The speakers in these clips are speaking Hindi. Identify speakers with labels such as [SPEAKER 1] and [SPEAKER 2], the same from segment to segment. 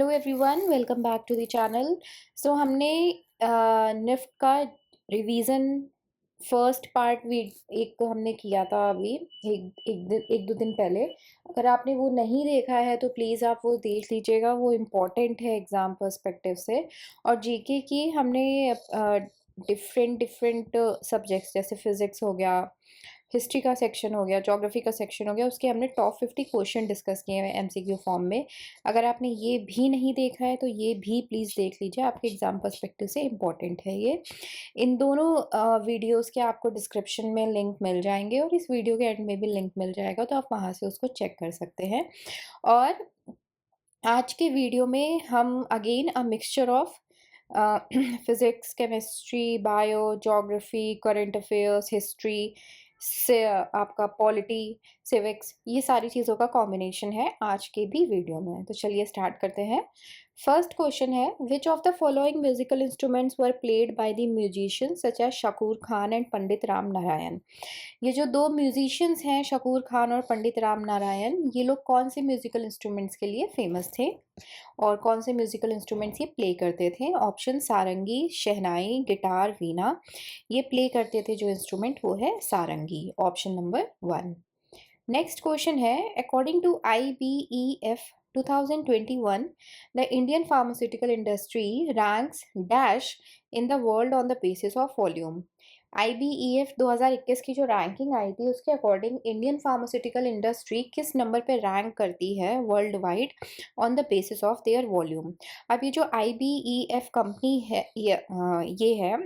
[SPEAKER 1] Hello everyone, welcome back to the channel. So हमने निफ्ट का रिवीजन फर्स्ट पार्ट भी एक हमने किया था अभी एक दो दिन पहले। अगर आपने वो नहीं देखा है तो प्लीज़ आप वो देख लीजिएगा, वो इम्पॉर्टेंट है एग्ज़ाम पर्सपेक्टिव से। और जीके की हमने डिफरेंट डिफरेंट सब्जेक्ट्स जैसे फिज़िक्स हो गया, हिस्ट्री का सेक्शन हो गया, ज्योग्राफी का सेक्शन हो गया, उसके हमने टॉप 50 क्वेश्चन डिस्कस किए हैं एमसीक्यू फॉर्म में। अगर आपने ये भी नहीं देखा है तो ये भी प्लीज़ देख लीजिए, आपके एग्ज़ाम पर्सपेक्टिव से इम्पॉर्टेंट है ये। इन दोनों वीडियोस के आपको डिस्क्रिप्शन में लिंक मिल जाएंगे और इस वीडियो के एंड में भी लिंक मिल जाएगा, तो आप वहाँ से उसको चेक कर सकते हैं। और आज के वीडियो में हम again a mixture of physics, chemistry, bio, geography, current affairs, history से आपका पॉलिटी, सिविक्स, ये सारी चीज़ों का कॉम्बिनेशन है आज के भी वीडियो में। तो चलिए स्टार्ट करते हैं। फर्स्ट क्वेश्चन है, which of the following musical instruments were played by the musicians such as Shakoor Khan and Pandit Ram Narayan. ये जो दो म्यूजिशियंस हैं, शकूर खान और पंडित राम नारायण, ये लोग कौन से म्यूजिकल इंस्ट्रूमेंट्स के लिए फेमस थे और कौन से म्यूजिकल इंस्ट्रूमेंट्स ये प्ले करते थे? Option sarangi, shehnai, guitar, veena. ये प्ले करते थे जो इंस्ट्रूमेंट वो है sarangi, option number 1। Next question है, according to IBEF 2021 the Indian pharmaceutical industry ranks dash in the world on the basis of volume. IBEF 2021 की जो रैंकिंग आई थी उसके अकॉर्डिंग इंडियन फार्मास्यूटिकल इंडस्ट्री किस नंबर पे रैंक करती है world wide on the basis of their volume. अब ये जो IBEF कंपनी है ये है,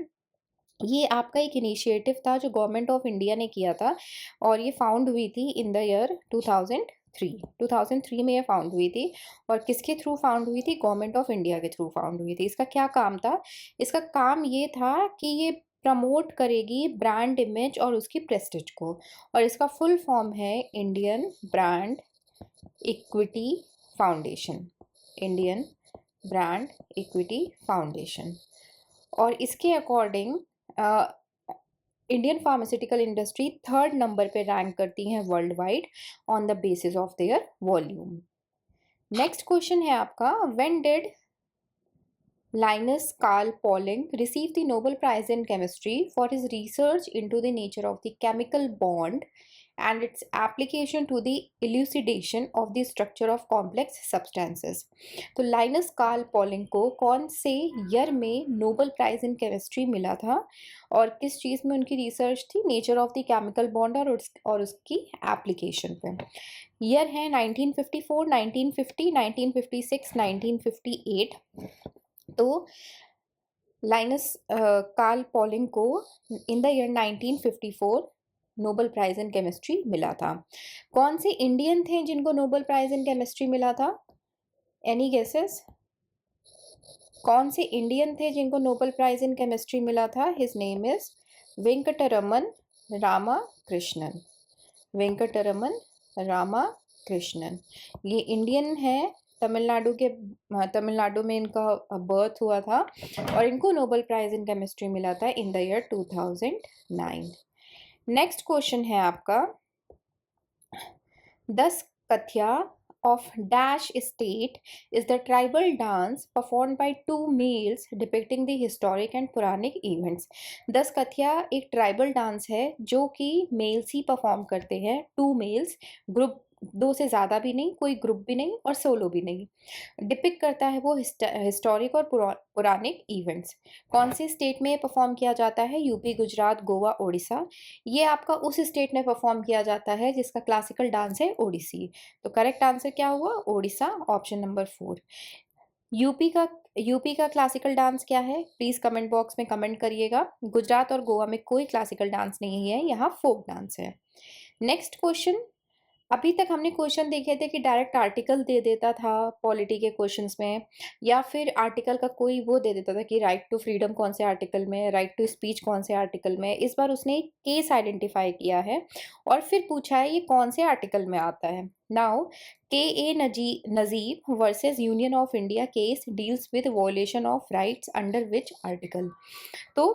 [SPEAKER 1] ये आपका एक इनिशिएटिव था जो गवर्नमेंट ऑफ इंडिया ने किया था और ये फाउंड हुई थी इन द ईयर 2003 में ये फाउंड हुई थी। और किसके थ्रू फाउंड हुई थी? गवर्नमेंट ऑफ इंडिया के थ्रू फाउंड हुई थी। इसका क्या काम था? इसका काम ये था कि ये प्रमोट करेगी ब्रांड इमेज और उसकी प्रेस्टिज को, और इसका फुल फॉर्म है Indian brand equity foundation. Indian brand equity foundation. और इसके according Indian pharmaceutical industry third number पे रैंक करती हैं world wide on the basis of their volume. Next question है आपका, when did Linus Carl Pauling received the Nobel Prize in Chemistry for his research into the nature of the chemical bond and its application to the elucidation of the structure of complex substances। तो लाइनस कार्ल पॉलिंग को कौन से ईयर में नोबेल प्राइज इन केमिस्ट्री मिला था और किस चीज़ में उनकी रिसर्च थी? Nature of the chemical bond और उसकी एप्लीकेशन पे। ईयर है 1954, 1950, 1956, 1958। तो लाइनस कार्ल पॉलिंग को in the year 1954 Nobel prize in chemistry मिला था। कौन से इंडियन थे जिनको नोबेल प्राइज इन केमिस्ट्री मिला था? Any guesses? कौन से इंडियन थे जिनको नोबेल प्राइज इन केमिस्ट्री मिला था? His name is Venkataraman Ramakrishnan. Venkataraman Ramakrishnan, ये इंडियन है, तमिलनाडु में इनका बर्थ हुआ था और इनको नोबेल प्राइज इन केमिस्ट्री मिला था in the year 2009। Next question है आपका, 10 कथ्या of dash state is the tribal dance performed by two males depicting the historic and puranic events। 10 कथ्या एक ट्राइबल डांस है जो कि मेल्स ही परफॉर्म करते हैं, टू मेल्स, ग्रुप दो से ज़्यादा भी नहीं, कोई ग्रुप भी नहीं और सोलो भी नहीं। डिपिक्ट करता है वो हिस्टोरिक और पुरानिक इवेंट्स। कौन से स्टेट में परफॉर्म किया जाता है? यूपी, गुजरात, गोवा, ओडिशा। ये आपका उस स्टेट में परफॉर्म किया जाता है जिसका क्लासिकल डांस है ओडिसी। तो करेक्ट आंसर क्या हुआ? Odisha, option number 4। यूपी का क्लासिकल डांस क्या है? प्लीज़ कमेंट बॉक्स में कमेंट करिएगा। गुजरात और गोवा में कोई क्लासिकल डांस नहीं है, यहाँ फोक डांस है। नेक्स्ट क्वेश्चन, अभी तक हमने क्वेश्चन देखे थे कि डायरेक्ट आर्टिकल दे देता था पॉलिटी के क्वेश्चंस में, या फिर आर्टिकल का कोई वो दे देता था कि राइट टू फ्रीडम कौन से आर्टिकल में, राइट टू स्पीच कौन से आर्टिकल में। इस बार उसने एक केस आइडेंटिफाई किया है और फिर पूछा है ये कौन से आर्टिकल में आता है। Now KA Najeeb versus Union of India case deals with violation of rights under which article. तो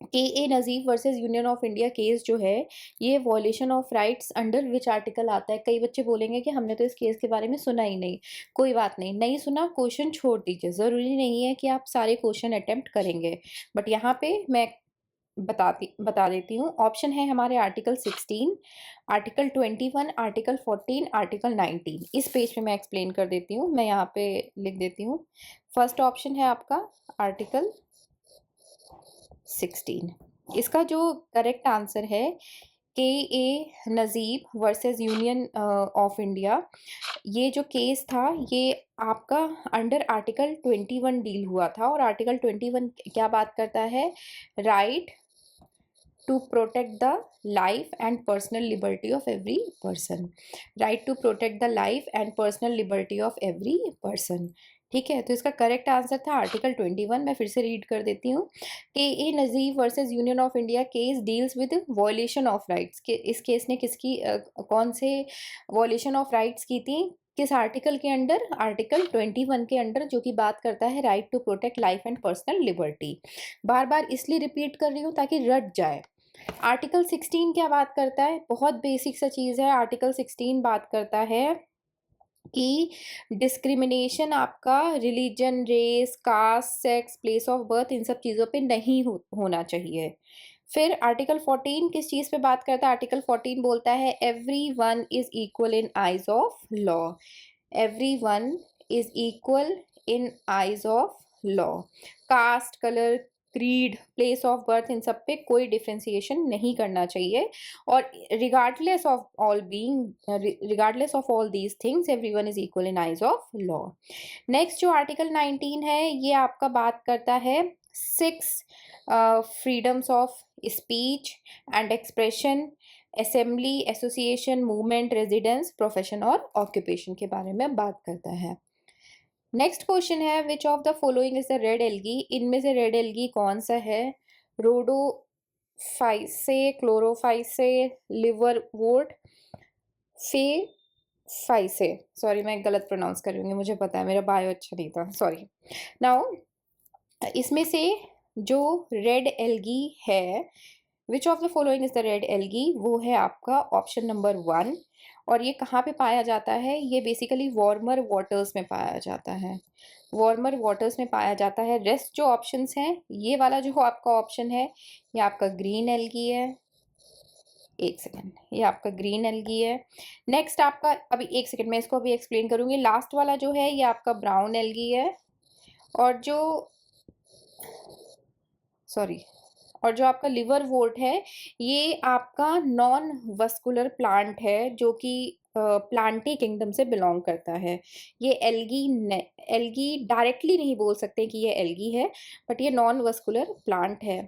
[SPEAKER 1] K A Nazeer versus Union of India case जो है, ये violation of rights under which article आता है? कई बच्चे बोलेंगे कि हमने तो इस केस के बारे में सुना ही नहीं। कोई बात नहीं, नहीं सुना, क्वेश्चन छोड़ दीजिए, ज़रूरी नहीं है कि आप सारे क्वेश्चन अटेम्प्ट करेंगे। बट यहाँ पे मैं बता देती हूँ। ऑप्शन है हमारे आर्टिकल 16, आर्टिकल 21, आर्टिकल 14, आर्टिकल 19। इस पेज पे मैं एक्सप्लेन कर देती हूँ, मैं यहाँ पे लिख देती हूँ। फर्स्ट ऑप्शन है आपका आर्टिकल 16। इसका जो करेक्ट आंसर है के ए नज़ीब वर्सेस यूनियन ऑफ इंडिया, ये जो केस था ये आपका अंडर आर्टिकल 21 डील हुआ था। और आर्टिकल 21 क्या बात करता है? Right to protect the life and personal liberty of every person. Right to protect the life and personal liberty of every person. ठीक है, तो इसका करेक्ट आंसर था आर्टिकल 21। मैं फिर से रीड कर देती हूँ। K A Nazeer versus Union of India case deals with violation of rights. इस केस ने किसकी कौन से वॉयलेशन ऑफ राइट्स की थी? किस आर्टिकल के अंडर? आर्टिकल 21 के अंडर, जो कि बात करता है right to protect life and personal liberty. बार बार इसलिए रिपीट कर रही हूँ ताकि रट जाए। आर्टिकल 16 क्या बात करता है? बहुत बेसिक सा चीज़ है। आर्टिकल 16 बात करता है कि डिस्क्रिमिनेशन आपका religion, race, caste, sex, place of birth, इन सब चीज़ों पे नहीं होना चाहिए। फिर आर्टिकल 14 किस चीज़ पे बात करता है? आर्टिकल 14 बोलता है everyone is equal in eyes of law. Everyone is equal in eyes of law. Caste, colour, creed, place of birth, इन सब पे कोई डिफ्रेंसिएशन नहीं करना चाहिए। और regardless of all these things everyone is equal in eyes of law. Next जो आर्टिकल 19 है, ये आपका बात करता है 6 freedoms of speech and expression, assembly, association, movement, residence, profession और ऑक्यूपेशन के बारे में बात करता है। नेक्स्ट क्वेश्चन है which of the following is the red algae? इनमें से रेड एल्गी कौन सा है? रोडोफाइसे, क्लोरोफाइसे, लिवरवोर्ट, फाइसे। सॉरी, मैं गलत प्रोनाउंस कर रही हूँ, मुझे पता है, मेरा बायो अच्छा नहीं था, सॉरी। नाउ इसमें से जो रेड एल्गी है, which of the following is the red algae, वो है आपका ऑप्शन नंबर 1। और ये कहाँ पे पाया जाता है? ये बेसिकली वार्मर वाटर्स में पाया जाता है। वार्मर वाटर्स में पाया जाता है। रेस्ट जो ऑप्शंस हैं, ये वाला जो आपका ऑप्शन है, ये आपका ग्रीन एल्गी है। एक सेकेंड, ये आपका ग्रीन एल्गी है। नेक्स्ट आपका, अभी एक सेकेंड, मैं इसको अभी एक्सप्लेन करूंगी। लास्ट वाला जो है, ये आपका ब्राउन एल्गी है। और जो सॉरी और जो आपका लिवर वोट है, ये आपका नॉन वस्कुलर प्लांट है, जो कि प्लांटी किंगडम से बिलोंग करता है। ये एल्गी डायरेक्टली नहीं बोल सकते कि ये एल्गी है, बट ये नॉन वस्कुलर प्लांट है।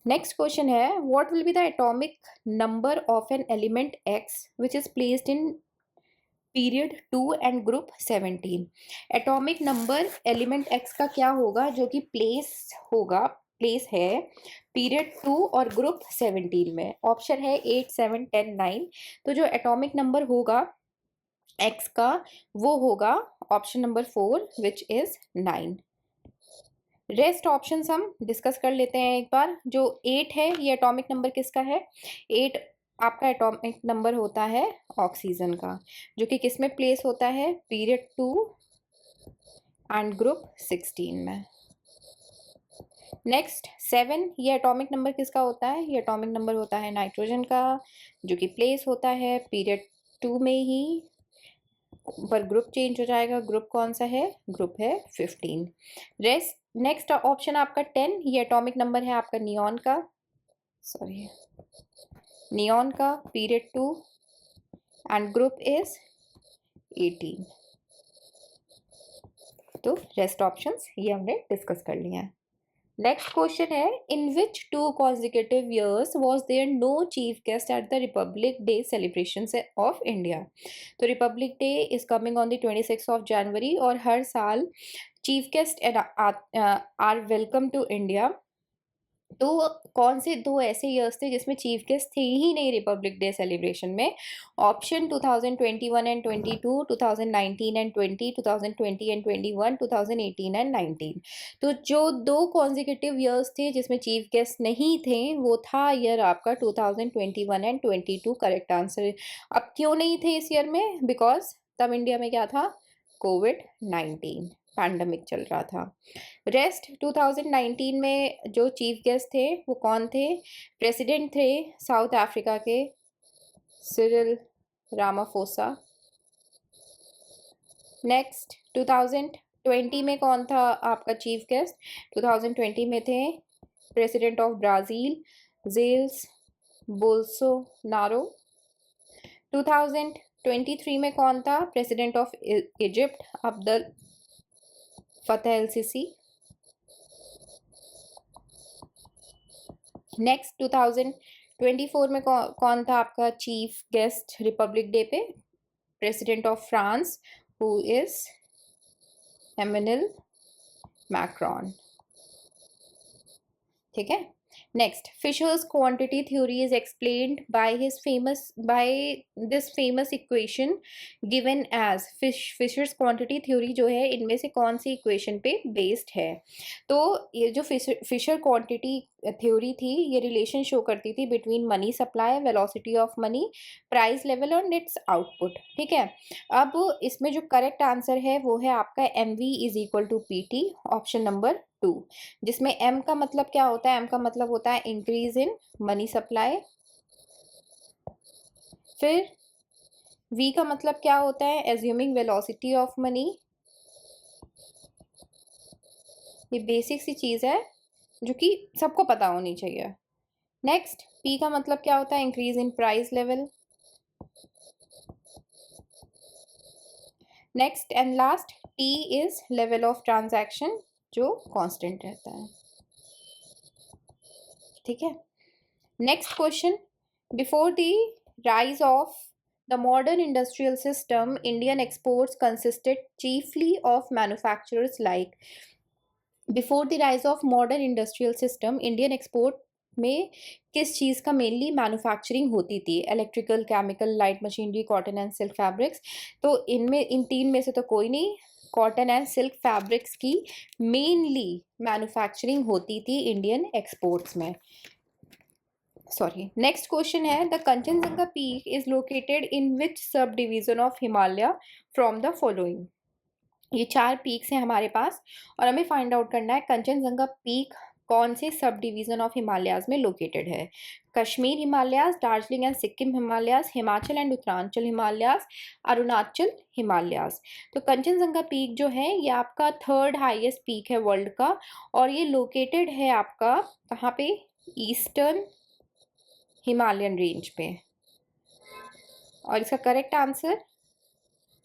[SPEAKER 1] नेक्स्ट क्वेश्चन है what will be the atomic number of an element x which is placed in period 2 and group 17। Atomic number element x का क्या होगा जो कि प्लेस है पीरियड 2 और ग्रुप 17 में? ऑप्शन है 8, 7, 10, 9। तो जो एटॉमिक नंबर होगा एक्स का, वो होगा option number 4 which is 9। Rest options हम डिस्कस कर लेते हैं एक बार। जो 8 है, ये एटॉमिक नंबर किसका है? 8 आपका एटॉमिक नंबर होता है ऑक्सीजन का, जो कि किस में प्लेस होता है? पीरियड 2 एंड ग्रुप 16 में। नेक्स्ट 7, ये एटॉमिक नंबर किसका होता है? ये एटॉमिक नंबर होता है नाइट्रोजन का, जो कि प्लेस होता है पीरियड 2 में ही, पर ग्रुप चेंज हो जाएगा। ग्रुप कौन सा है? ग्रुप है 15। रेस्ट नेक्स्ट ऑप्शन आपका 10, ये एटॉमिक नंबर है आपका नियॉन का, सॉरी, नियॉन का, पीरियड 2 एंड ग्रुप इज 18। तो रेस्ट ऑप्शंस ये हमने डिस्कस कर लिए हैं। नेक्स्ट क्वेश्चन है in which 2 consecutive years was there no chief guest at the Republic Day celebration of India? तो Republic Day is coming on the 26 of January, और हर साल chief guest are welcome to India तो कौन से 2 ऐसे ईयर्स थे जिसमें चीफ गेस्ट थे ही नहीं रिपब्लिक डे सेलिब्रेशन में? Option 2021 and 22, 2019 and 20, 2020 and 21, 2018 and 19। तो जो 2 कॉन्सेक्यूटिव ईयर्स थे जिसमें चीफ गेस्ट नहीं थे, वो था ईयर आपका 2021 एंड 22। Correct answer. अब क्यों नहीं थे इस ईयर में? बिकॉज़ तब इंडिया में क्या था? कोविड-19 पैंडेमिक चल रहा था। रेस्ट 2019 में जो चीफ गेस्ट थे वो कौन थे? प्रेसिडेंट थे साउथ अफ्रीका के सिरिल रामाफोसा। नेक्स्ट 2020 में कौन था आपका चीफ गेस्ट? 2020 में थे president of Brazil Jair Bolsonaro. 2023 में कौन था? President of Egypt Abdel Fattah El Sisi. Next 2024 में कौन था आपका चीफ गेस्ट रिपब्लिक डे पे? President of France who is Emmanuel Macron. ठीक है। Next, Fisher's quantity theory is explained by this famous equation given as Fisher's quantity theory जो है इनमें से कौन सी इक्वेशन पे बेस्ड है? तो ये जो फिशर क्वांटिटी थ्योरी थी ये रिलेशन शो करती थी between money supply, velocity of money, price level and it's output. ठीक है। अब इसमें जो करेक्ट आंसर है वो है आपका MV is equal to PT, option number 2, जिसमें M का मतलब क्या होता है? M का मतलब होता है इंक्रीज इन मनी सप्लाई। फिर V का मतलब क्या होता है? Assuming velocity of money. ये बेसिक सी चीज है जो कि सबको पता होनी चाहिए। नेक्स्ट, P का मतलब क्या होता है? Increase in price level. Next and last, T is level of transaction जो कांस्टेंट रहता है। ठीक है। Next question, before the rise of the modern industrial system, Indian exports consisted chiefly of manufacturers like. Before the rise of modern industrial system, Indian export में किस चीज़ का मेनली मैन्युफैक्चरिंग होती थी? Electrical, chemical, light machinery, cotton and silk fabrics. तो इनमें इन 3 में से तो कोई नहीं। कॉटन एंड सिल्क फैब्रिक्स की मेनली मैन्युफैक्चरिंग होती थी इंडियन एक्सपोर्ट्स में। सॉरी। नेक्स्ट क्वेश्चन है, the Kanchenjunga peak is located in which sub division of Himalaya from the following. ये 4 पीक्स हैं हमारे पास और हमें फाइंड आउट करना है कंचनजंगा पीक कौन से सब डिवीजन ऑफ हिमालयाज में लोकेटेड है। Kashmir Himalayas, Darjeeling and Sikkim Himalayas, Himachal and Uttaranchal Himalayas, Arunachal Himalayas. तो कंचनजंगा पीक जो है ये आपका 3rd हाईएस्ट पीक है वर्ल्ड का और ये लोकेटेड है आपका कहाँ पे? ईस्टर्न हिमालयन रेंज पे। और इसका correct answer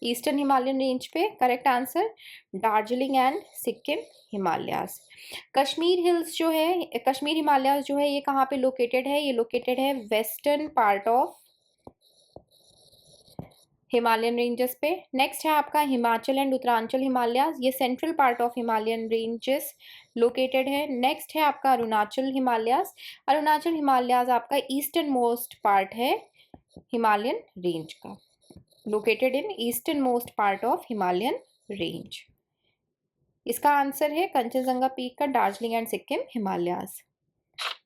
[SPEAKER 1] eastern Himalayan range पे correct answer Darjeeling and Sikkim Himalayas. Kashmir hills जो है, कश्मीर हिमालयास जो है ये कहाँ पे लोकेटेड है? ये लोकेटेड है western part of Himalayan ranges पे। नेक्स्ट है आपका हिमाचल एंड उत्तरांचल हिमालयास, ये central part of Himalayan ranges located है। नेक्स्ट है आपका अरुणाचल हिमालयास, अरुणाचल हिमालयास आपका ईस्टर्न मोस्ट पार्ट है हिमालयन रेंज का, located in eastern most part of Himalayan range. इसका आंसर है कंचनजंगा पीक का Darjeeling and Sikkim Himalayas.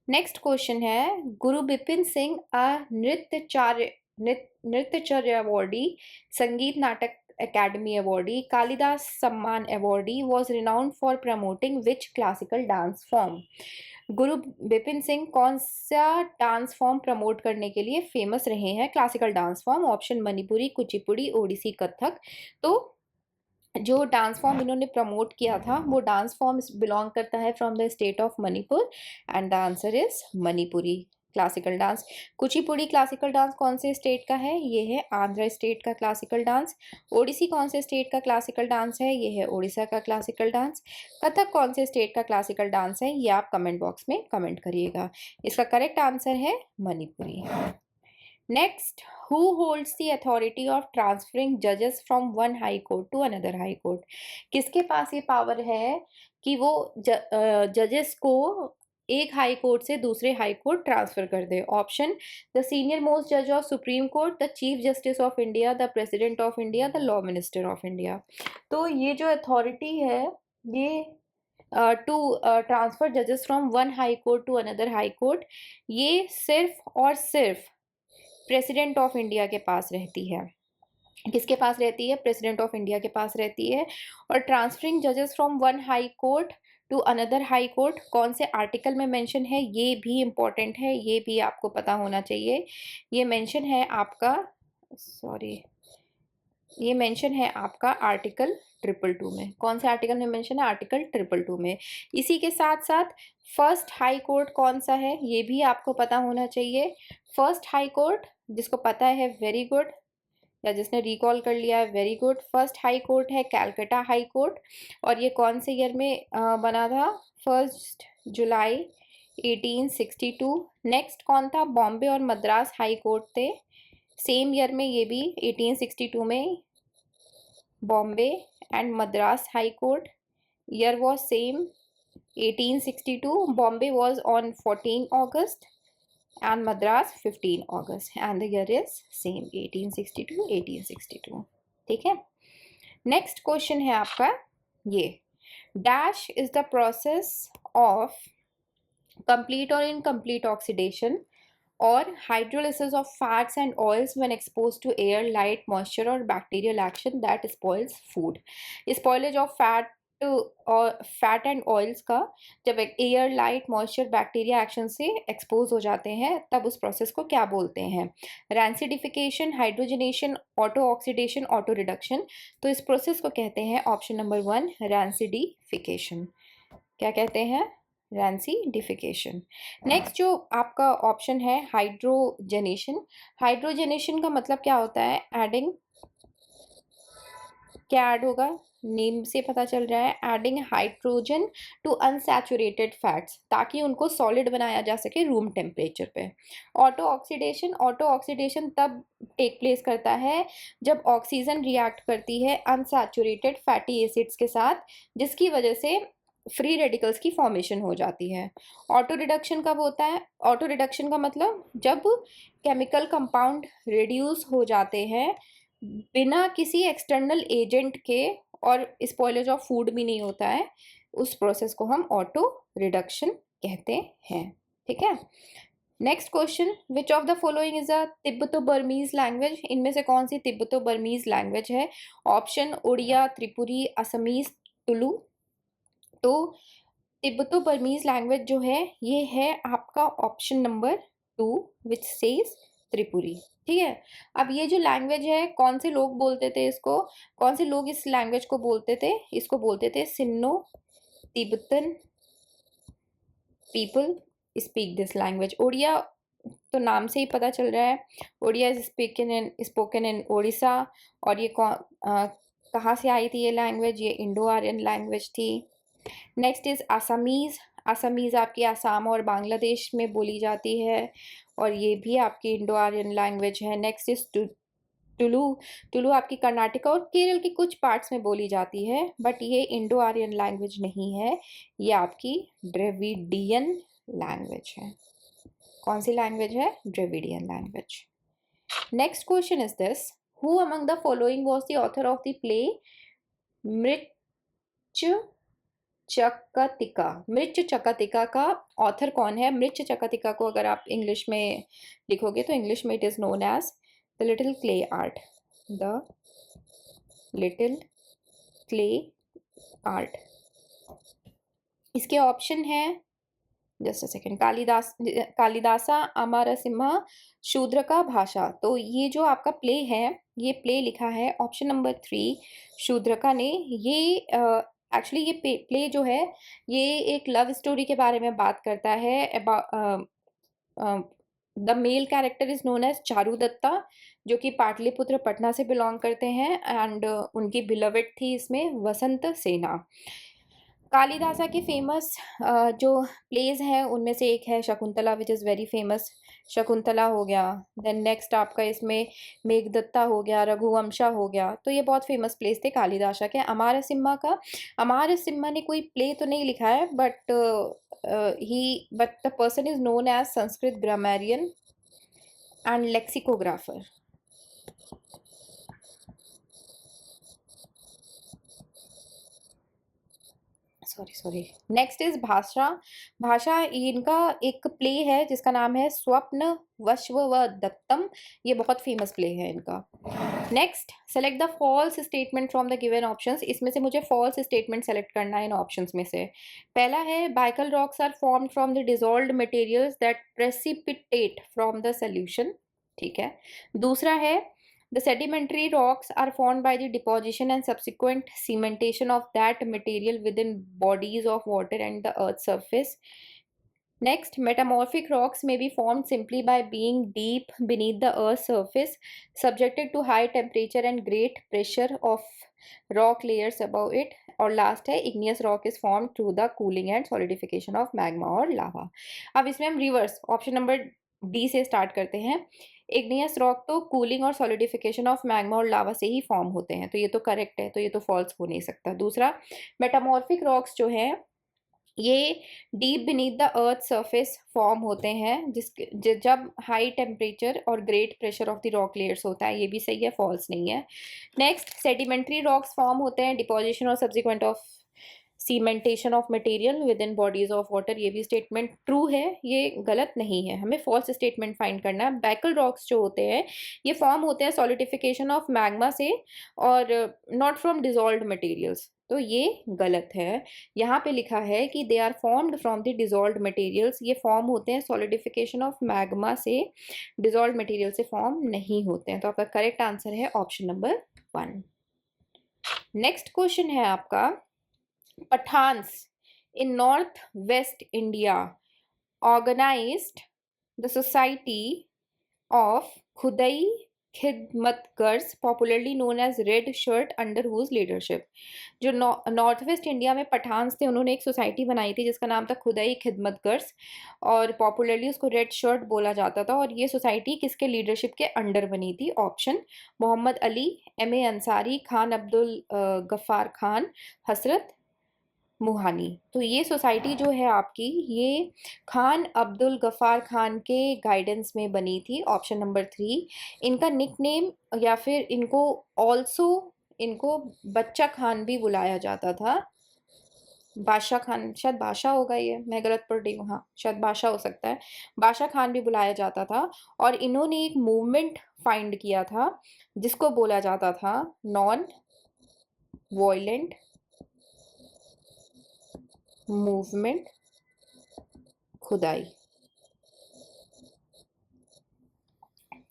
[SPEAKER 1] Next question है, गुरु बिपिन सिंह नृत्यचर्य अवॉर्डी, संगीत नाटक अकेडमी अवॉर्डी, कालिदास सम्मान awardee was renowned for promoting which classical dance form. गुरु बिपिन सिंह कौन सा डांस फॉर्म प्रमोट करने के लिए फेमस रहे हैं? Classical dance form. Option Manipuri, Kuchipudi, Odissi, Kathak. तो जो डांस फॉर्म इन्होंने प्रमोट किया था वो डांस फॉर्म बिलोंग करता है from the state of Manipur and the answer is Manipuri classical dance. Kuchipudi classical dance कौन से स्टेट का है? ये है आंध्र स्टेट का क्लासिकल डांस। ओडिसी कौन से स्टेट का क्लासिकल डांस है? ये है उड़ीसा का क्लासिकल डांस। कथक कौन से स्टेट का क्लासिकल डांस है? ये आप कमेंट बॉक्स में कमेंट करिएगा। इसका करेक्ट आंसर है Manipuri. Next, who holds the authority of transferring judges from one high court to another high court? किसके पास ये पावर है कि वो जजेस को एक हाई कोर्ट से दूसरे हाई कोर्ट ट्रांसफर कर दे। ऑप्शन, द सीनियर मोस्ट जज of supreme court, the chief justice of India, the president of India, the law minister of India. तो ये जो अथॉरिटी है, ये टू ट्रांसफर जजेस from one high court to another high court, ये सिर्फ और सिर्फ प्रेसिडेंट ऑफ इंडिया के पास रहती है। किसके पास रहती है? प्रेसिडेंट ऑफ इंडिया के पास रहती है। और ट्रांसफरिंग जजेस from one high court to another high court कौन से आर्टिकल में मेंशन है, ये भी इम्पोर्टेंट है, ये भी आपको पता होना चाहिए। ये मेंशन है आपका, सॉरी, ये मेंशन है आपका आर्टिकल 222 में। कौन से आर्टिकल में मेंशन है? आर्टिकल 222 में। इसी के साथ साथ फर्स्ट हाई कोर्ट कौन सा है, ये भी आपको पता होना चाहिए। फर्स्ट हाई कोर्ट, जिसको पता है वेरी गुड, या जिसने रिकॉल कर लिया है very good. First high court है कैलकाटा हाई कोर्ट, और ये कौन से ईयर में बना था? 1 जुलाई 1862। नेक्स्ट कौन था? बॉम्बे और मद्रास हाई कोर्ट थे, सेम ईयर में, ये भी 1862 में। Bombay and Madras high court, year was same 1862। Bombay was on 14 August and Madras 15 August and the year is same 1862। ठीक है। नेक्स्ट क्वेश्चन है आपका ये, dash is the process of complete और इनकम्प्लीट ऑक्सीडेशन और hydrolysis of fats and oils when exposed to air, light, moisture और bacterial action that spoils food. Spoilage of और फैट एंड ऑयल्स का जब air, light, moisture, bacteria action से एक्सपोज हो जाते हैं तब उस प्रोसेस को क्या बोलते हैं? Rancidification, hydrogenation, auto oxidation, auto reduction. तो इस प्रोसेस को कहते हैं ऑप्शन नंबर 1 रैंसिडिफिकेशन। क्या कहते हैं? रैंसिडिफिकेशन। नेक्स्ट जो आपका ऑप्शन है हाइड्रोजनेशन। हाइड्रोजनेशन का मतलब क्या होता है? एडिंग, क्या ऐड होगा? नेम से पता चल रहा है, adding hydrogen to unsaturated fats ताकि उनको सॉलिड बनाया जा सके रूम टेम्परेचर पे। ऑटो ऑक्सीडेशन, ऑटो ऑक्सीडेशन तब टेक प्लेस करता है जब ऑक्सीजन रिएक्ट करती है अनसैचुरेटेड फैटी एसिड्स के साथ, जिसकी वजह से फ्री रेडिकल्स की फॉर्मेशन हो जाती है। ऑटो रिडक्शन कब होता है? ऑटो रिडक्शन का मतलब जब केमिकल कंपाउंड रिड्यूस हो जाते हैं बिना किसी एक्सटर्नल एजेंट के, और स्पॉइलेज ऑफ फूड भी नहीं होता है, उस प्रोसेस को हम ऑटो रिडक्शन कहते हैं। ठीक है। Next question, which of the following is a Tibeto Burmese language? इनमें से कौन सी तिब्बतो बर्मीज लैंग्वेज है? Option, Oriya, Tripuri, Assamese, Tulu. तो तिब्बतो बर्मीज लैंग्वेज जो है ये है आपका option number 2 which says Tripuri. ठीक है। अब ये जो लैंग्वेज है कौन से लोग बोलते थे इसको? कौन से लोग इस लैंग्वेज को बोलते थे? इसको बोलते थे Sino Tibetan people speak this language. Oriya तो नाम से ही पता चल रहा है, Oriya is spoken in Orissa. और ये कहाँ से आई थी ये लैंग्वेज? ये इंडो आर्यन लैंग्वेज थी। Next is Assamese. असमीज आपकी आसाम और बांग्लादेश में बोली जाती है और ये भी आपकी इंडो आर्यन लैंग्वेज है। Next is Tulu. टुलु आपकी कर्नाटका और केरल के कुछ पार्ट्स में बोली जाती है, बट ये इंडो आर्यन लैंग्वेज नहीं है, ये आपकी द्रविडियन लैंग्वेज है। कौन सी लैंग्वेज है? Dravidian language. Next question is this, who among the following was the author of the play Mrichchhakatika? Mrichchhakatika का ऑथर कौन है? मृच चकतिका को अगर आप इंग्लिश में लिखोगे तो इंग्लिश में it is known as the little clay art. The little clay art. इसके ऑप्शन है, just a second, Kalidasa, Amarasimha, Shudraka भाषा। तो ये जो आपका प्ले है, ये प्ले लिखा है ऑप्शन नंबर 3 शूद्रका ने। ये एक्चुअली ये प्ले जो है ये एक लव स्टोरी के बारे में बात करता है। The male character is known as Charu Datta, जो कि पाटलिपुत्र पटना से बिलोंग करते हैं, एंड उनकी बिलवेड थी इसमें वसंत सेना। कालिदासा के फेमस जो प्लेज हैं उनमें से एक है Shakuntala which is very famous. Shakuntala हो गया, देन नेक्स्ट आपका इसमें मेघदत्ता हो गया, रघुवंशा हो गया। तो ये बहुत फेमस प्लेस थे कालिदासा के। अमार सिम्हा का, अमार सिम्हा ने कोई प्ले तो नहीं लिखा है, but the person is known as Sanskrit grammarian and lexicographer. Sorry next is Bhasa. Bhasa इनका एक प्ले है जिसका नाम है स्वप्न वश्वदत्तम। ये बहुत फेमस प्ले है इनका। Next, select the false statement from the given options. इसमें से मुझे फॉल्स स्टेटमेंट सेलेक्ट करना है इन ऑप्शंस में से। पहला है Baikal rocks are formed from the dissolved materials that precipitate from the solution. ठीक है। दूसरा है the sedimentary rocks are formed by the deposition and subsequent cementation of that material within bodies of water and the earth's surface. Next, metamorphic rocks may be formed simply by being deep beneath the earth's surface, subjected to high temperature and great pressure of rock layers above it. और लास्ट है igneous rock is formed through the cooling and solidification of magma और lava. अब इसमें हम रिवर्स ऑप्शन नंबर डी से स्टार्ट करते हैं। इग्नियस रॉक तो कूलिंग और सॉलिडिफिकेशन ऑफ मैग्मा और लावा से ही फॉर्म होते हैं, तो ये तो करेक्ट है, तो ये तो फॉल्स हो नहीं सकता। दूसरा, मेटामॉर्फिक रॉक्स जो है ये deep beneath the earth surface form होते हैं जब हाई टेम्परेचर और great pressure of the rock layers होता है, ये भी सही है, फॉल्स नहीं है। नेक्स्ट, सेडिमेंट्री रॉक्स फॉर्म होते हैं डिपोजिशन और subsequent of cementation of material with in bodies of water. ये भी स्टेटमेंट ट्रू है, ये गलत नहीं है, हमें फॉल्स स्टेटमेंट फाइंड करना है। बैकल रॉक्स जो होते हैं ये फॉर्म होते हैं सॉलिडिफिकेशन ऑफ मैग्मा से और नॉट फ्रॉम डिजॉल्व्ड मटेरियल्स, तो ये गलत है। यहाँ पे लिखा है कि they are formed from the dissolved materials, ये फॉर्म होते हैं सॉलिडिफिकेशन ऑफ मैग्मा से, डिजॉल्व्ड मटेरियल से फॉर्म नहीं होते हैं। तो आपका करेक्ट आंसर है ऑप्शन नंबर 1। नेक्स्ट क्वेश्चन है आपका, Pathans in northwest India organized the Society of Khudai Khidmatgars, popularly known as Red Shirt, under whose leadership? जो नॉर्थ वेस्ट इंडिया में पठान्स थे उन्होंने एक सोसाइटी बनाई थी जिसका नाम था खुदाई खिदमतगर्स और पॉपुलरली उसको रेड शर्ट बोला जाता था। और ये सोसाइटी किसके लीडरशिप के अंडर बनी थी? Option, Mohammad Ali, M.A. अंसारी, खान अब्दुल गफ्फार खान, हसरत मुहानी। तो ये सोसाइटी जो है आपकी ये खान अब्दुल गफ्फार खान के गाइडेंस में बनी थी। Option number 3। इनका निक नेम या फिर इनको बच्चा खान भी बुलाया जाता था। बादशाह खान, शायद बादशाह होगा, ये मैं गलत पढ़ रही हूँ, हाँ शायद बादशाह हो सकता है। बादशाह खान भी बुलाया जाता था और इन्होंने एक मूवमेंट फाइंड किया था जिसको बोला जाता था नॉन वॉयलेंट मूवमेंट खुदाई।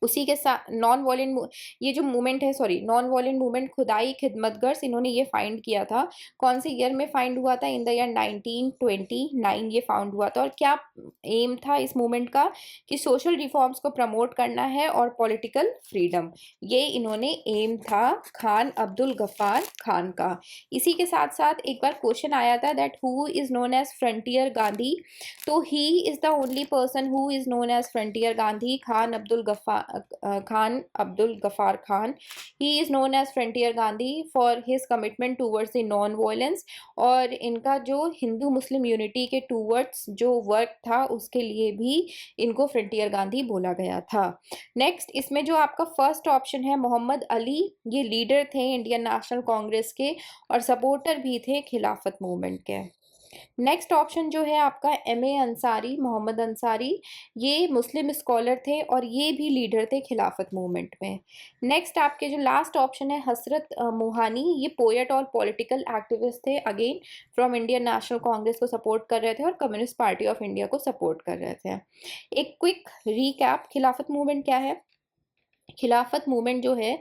[SPEAKER 1] उसी के साथ नॉन वॉयलेंट, ये जो मूवमेंट है, सॉरी, नॉन वॉयलेंट मूवमेंट खुदाई खिदमतगर्स, इन्होंने ये फाइंड किया था। कौन से ईयर में फाइंड हुआ था? इन द ईयर 1929 ये फाउंड हुआ था। और क्या एम था इस मूवमेंट का? कि सोशल रिफॉर्म्स को प्रमोट करना है और पॉलिटिकल फ्रीडम, ये इन्होंने एम था खान अब्दुल गफ्फार खान का। इसी के साथ साथ एक बार क्वेश्चन आया था that who is known as Frontier Gandhi, तो he is the only person who is known as Frontier Gandhi, Khan Abdul Ghaffar Khan. He is known as Frontier Gandhi for his commitment towards the non violence, और इनका जो हिंदू मुस्लिम यूनिटी के टूवर्ड्स जो वर्क था उसके लिए भी इनको फ्रंटियर गांधी बोला गया था। नेक्स्ट, इसमें जो आपका फर्स्ट ऑप्शन है मोहम्मद अली, ये लीडर थे इंडियन नेशनल कांग्रेस के और सपोर्टर भी थे खिलाफत मूवमेंट के। नेक्स्ट ऑप्शन जो है आपका M.A. अंसारी, मोहम्मद अंसारी, ये मुस्लिम स्कॉलर थे और ये भी लीडर थे खिलाफत मूवमेंट में। नेक्स्ट आपके जो लास्ट ऑप्शन है हसरत मुहानी, ये पोएट और पॉलिटिकल एक्टिविस्ट थे, again from Indian national Congress को सपोर्ट कर रहे थे और कम्युनिस्ट पार्टी ऑफ इंडिया को सपोर्ट कर रहे थे। एक क्विक रीकैप, खिलाफत मूवमेंट क्या है? खिलाफत मूवमेंट जो है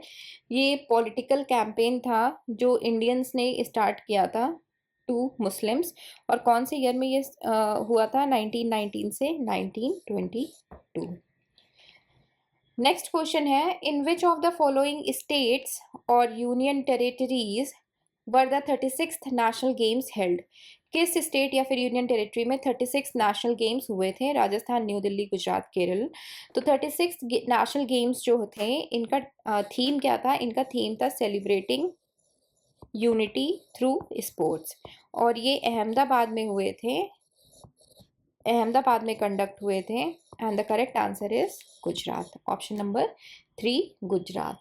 [SPEAKER 1] ये पॉलिटिकल कैंपेन था जो इंडियंस ने स्टार्ट किया था टू मुस्लिम्स, और कौन से ईयर में ये हुआ था? 1919 से 1922। नेक्स्ट क्वेश्चन है, in which of the following states और union territories were the 36th national games held? किस स्टेट या फिर यूनियन टेरिटरी में 36 नेशनल गेम्स हुए थे? राजस्थान, न्यू दिल्ली, गुजरात, केरल। तो 36 नेशनल गेम्स जो थे इनका थीम क्या था? इनका थीम था सेलिब्रेटिंग यूनिटी थ्रू स्पोर्ट्स, और ये अहमदाबाद में हुए थे, अहमदाबाद में कंडक्ट हुए थे। And the correct answer is Gujarat, option number 3 Gujarat.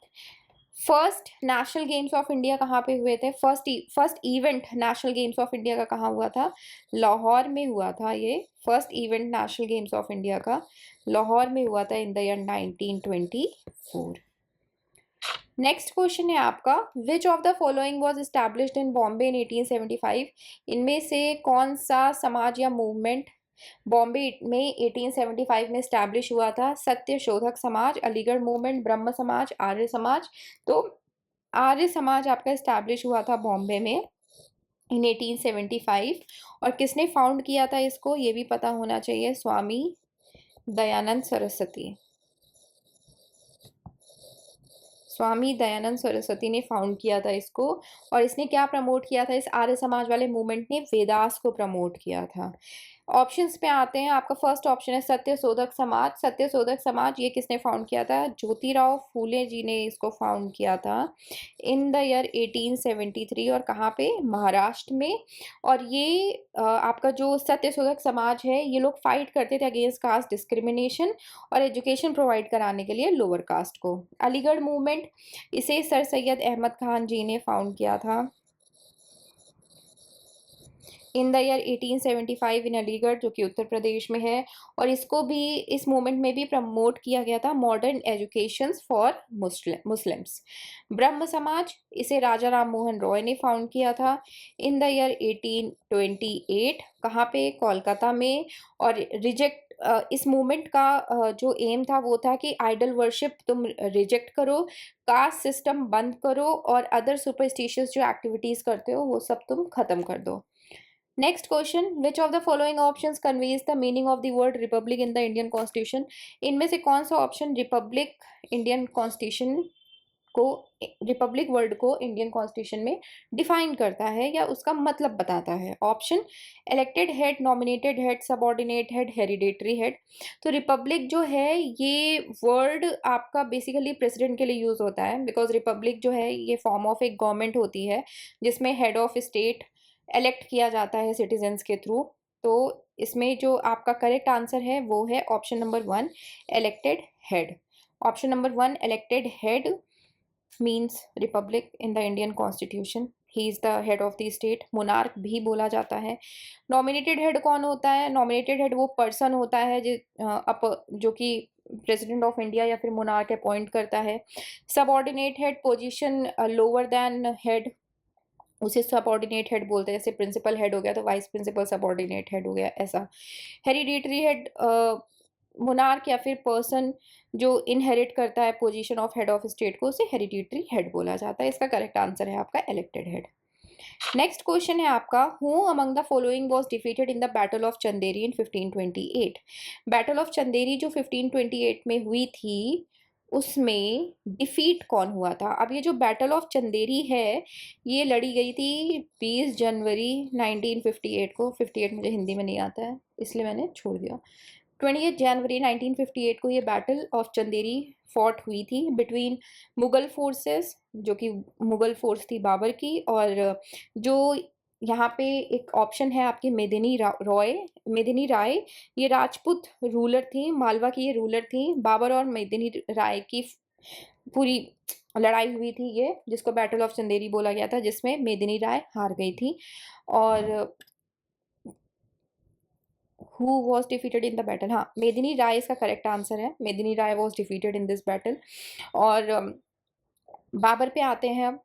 [SPEAKER 1] First national games of India कहाँ पे हुए थे? First event national games of India का कहाँ हुआ था? लाहौर में हुआ था। ये first event national games of India का लाहौर में हुआ था in the year 1924। Next question है आपका, which of the following was established in Bombay in 1875? इनमें से कौन सा समाज या मूवमेंट बॉम्बे में 1875 में स्टैब्लिश हुआ था? सत्य शोधक समाज, अलीगढ़ मूवमेंट, ब्रह्म समाज, आर्य समाज। तो आर्य समाज आपका स्टैब्लिश हुआ था बॉम्बे में इन 1875। और किसने फाउंड किया था इसको, ये भी पता होना चाहिए, स्वामी दयानंद सरस्वती। स्वामी दयानंद सरस्वती ने फाउंड किया था इसको। और इसने क्या प्रमोट किया था? इस आर्य समाज वाले मूवमेंट ने वेदास को प्रमोट किया था। ऑप्शंस पे आते हैं, आपका फर्स्ट ऑप्शन है सत्य शोधक समाज। सत्य शोधक समाज ये किसने फाउंड किया था? ज्योतिराव फूले जी ने इसको फाउंड किया था इन द ईयर 1873। और कहाँ पे? महाराष्ट्र में। और ये आपका जो सत्य शोधक समाज है, ये लोग फाइट करते थे अगेंस्ट कास्ट डिस्क्रिमिनेशन और एजुकेशन प्रोवाइड कराने के लिए लोअर कास्ट को। अलीगढ़ मूवमेंट, इसे सर सैयद अहमद खान जी ने फाउंड किया था इन द ईयर 1875 इन अलीगढ़, जो कि उत्तर प्रदेश में है। और इसको भी, इस मूवमेंट में भी प्रमोट किया गया था मॉडर्न एजुकेशन फॉर मुस्लिम्स। ब्रह्म समाज, इसे राजा राम मोहन रॉय ने फाउंड किया था इन द ईयर 1828। कहाँ पे? कोलकाता में। और रिजेक्ट, इस मूवमेंट का जो एम था वो था कि आइडल वर्शिप तुम रिजेक्ट करो, कास्ट सिस्टम बंद करो, और अदर सुपरस्टिशियस जो एक्टिविटीज करते हो वो सब तुम खत्म कर दो। Next question, which of the following options conveys the meaning of the word Republic in the Indian constitution? इनमें से कौन सा ऑप्शन रिपब्लिक इंडियन कॉन्स्टिट्यूशन को, रिपब्लिक वर्ड को इंडियन कॉन्स्टिट्यूशन में डिफाइन करता है या उसका मतलब बताता है? Option, elected head, nominated head, subordinate head, hereditary head. तो रिपब्लिक जो है ये वर्ड आपका बेसिकली प्रेसिडेंट के लिए यूज होता है, बिकॉज रिपब्लिक जो है ये फॉर्म ऑफ एक गवर्नमेंट होती है जिसमें हेड ऑफ स्टेट इलेक्ट किया जाता है सिटीजन्स के थ्रू। तो इसमें जो आपका करेक्ट आंसर है वो है option number 1, elected head. Option number 1, elected head means Republic in the Indian constitution. He is the head of the state, monarch भी बोला जाता है। नॉमिनेटेड हेड कौन होता है? नॉमिनेटेड हेड वो पर्सन होता है जो कि प्रेसिडेंट ऑफ इंडिया या फिर मोनार्क अपॉइंट करता है। Subordinate head, position lower than head, उसे सबऑर्डिनेट हेड बोलते हैं। जैसे प्रिंसिपल हेड हो गया तो वाइस प्रिंसिपल सबऑर्डिनेट हेड हो गया, ऐसा। हेरिडेटरी हेड, मोनार्क या फिर पर्सन जो इनहेरिट करता है position of head of state को, उसे हेरिडेटरी हेड बोला जाता है। इसका करेक्ट आंसर है आपका इलेक्टेड हेड। नेक्स्ट क्वेश्चन है आपका, who among the following was defeated in the battle of Chanderi in 1528? Battle of Chanderi जो 1528 में हुई थी उसमें डिफीट कौन हुआ था? अब ये जो बैटल ऑफ चंदेरी है ये लड़ी गई थी 20 जनवरी 1958 को। 58 मुझे हिंदी में नहीं आता है इसलिए मैंने छोड़ दिया। 28 जनवरी 1958 को ये बैटल ऑफ चंदेरी फॉट हुई थी बिटवीन मुगल फोर्सेस, जो कि मुगल फोर्स थी बाबर की, और जो यहाँ पे एक ऑप्शन है आपकी मेदिनी राय, ये राजपूत रूलर थी, मालवा की ये रूलर थी। बाबर और मेदिनी राय की पूरी लड़ाई हुई थी ये, जिसको बैटल ऑफ चंदेरी बोला गया था, जिसमें मेदिनी राय हार गई थी। और who was defeated in the battle, हाँ मेदिनी राय इसका करेक्ट आंसर है। Medini Rai was defeated in this battle. और बाबर पे आते हैं अब।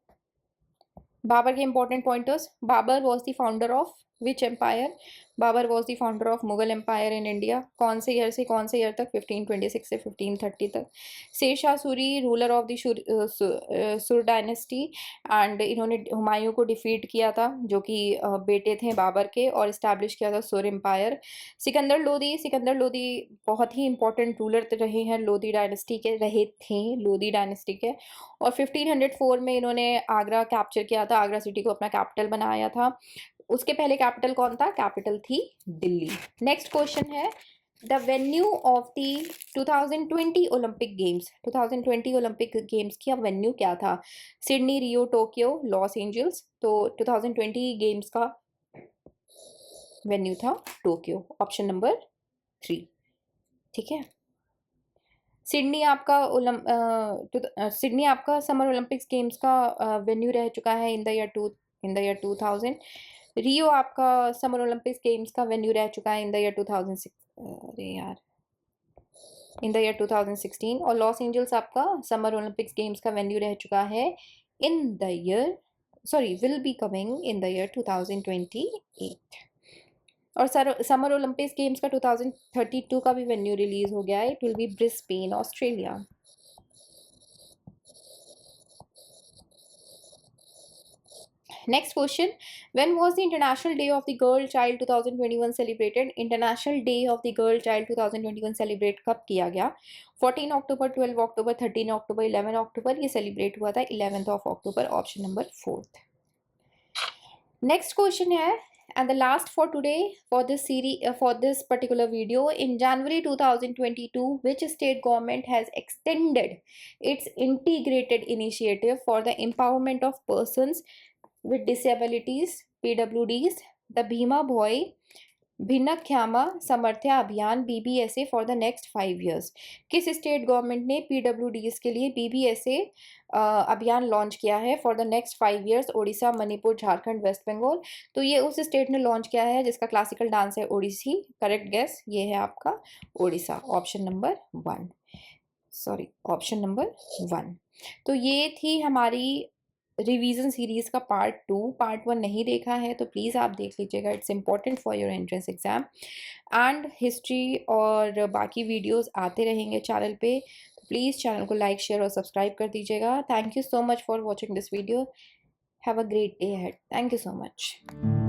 [SPEAKER 1] बाबर के important pointers, Babur was the founder of which empire? Babur was the founder of Mughal empire in India. कौन से ईयर से कौन से ईयर तक? 1526 से 1530 तक। Sher Shah Suri, ruler of the Sur dynasty, and इन्होंने हुमायूं को डिफीट किया था जो कि बेटे थे बाबर के, और इस्टेब्लिश किया था सुर एम्पायर। सिकंदर लोदी बहुत ही इंपॉर्टेंट रूलर रहे हैं, लोधी डायनेस्टी के रहे थे, लोधी डायनेस्टी के। और 1504 में इन्होंने आगरा कैप्चर किया था, आगरा सिटी को अपना कैपिटल बनाया था। उसके पहले कैपिटल कौन था? कैपिटल थी दिल्ली। नेक्स्ट क्वेश्चन है the venue of the 2020 Olympic games. 2020 Olympic games की वेन्यू क्या था? सिडनी, रियो, टोक्यो, लॉस एंजल्स। तो 2020 गेम्स का वेन्यू था टोक्यो, ऑप्शन नंबर 3। ठीक है, सिडनी आपका सिडनी आपका समर ओलंपिक्स गेम्स का वेन्यू रह चुका है इन द ईयर 2000। रियो आपका समर ओलंपिक्स गेम्स का वेन्यू रह चुका है इन द ईयर 2006, अरे यार, इन द ईयर 2016। और लॉस एंजल्स आपका समर ओलंपिक्स गेम्स का वेन्यू रह चुका है इन the year, sorry, will be coming in the year 2028। और समर ओलंपिक्स गेम्स का 2032 का भी वेन्यू रिलीज हो गया है, it will be Brisbane, Australia. Next question, when was the International Day of the Girl Child 2021 celebrated? International Day of the Girl Child 2021 celebrate कब किया गया? 14 अक्टूबर, 12 अक्टूबर, 13 अक्टूबर, 11 अक्टूबर। ये सेलिब्रेट हुआ था 11th of October, option number 4th। Next question है and the last for today for this series, for this particular video, in January 2022 which state government has extended its integrated initiative for the empowerment of persons with disabilities, PWDs, the Bhima Bhoi Bhinnakshama Samarthya Abhiyan BBSA for the next 5 years? किस स्टेट गवर्नमेंट ने PWDs के लिए BBSA अभियान लॉन्च किया है for the next 5 years? Odisha, Manipur, Jharkhand, West Bengal. तो ये उस स्टेट ने लॉन्च किया है जिसका क्लासिकल डांस है ओडिसी। करेक्ट गेस, ये है आपका Odisha, option number 1, sorry, option number 1। तो ये थी हमारी रिवीजन सीरीज का पार्ट 1 नहीं देखा है तो प्लीज़ आप देख लीजिएगा, it's important for your entrance exam. And history और बाकी वीडियोस आते रहेंगे चैनल पे, तो प्लीज़ चैनल को लाइक, शेयर और सब्सक्राइब कर दीजिएगा। Thank you so much for watching this video. Have a great day ahead. Thank you so much.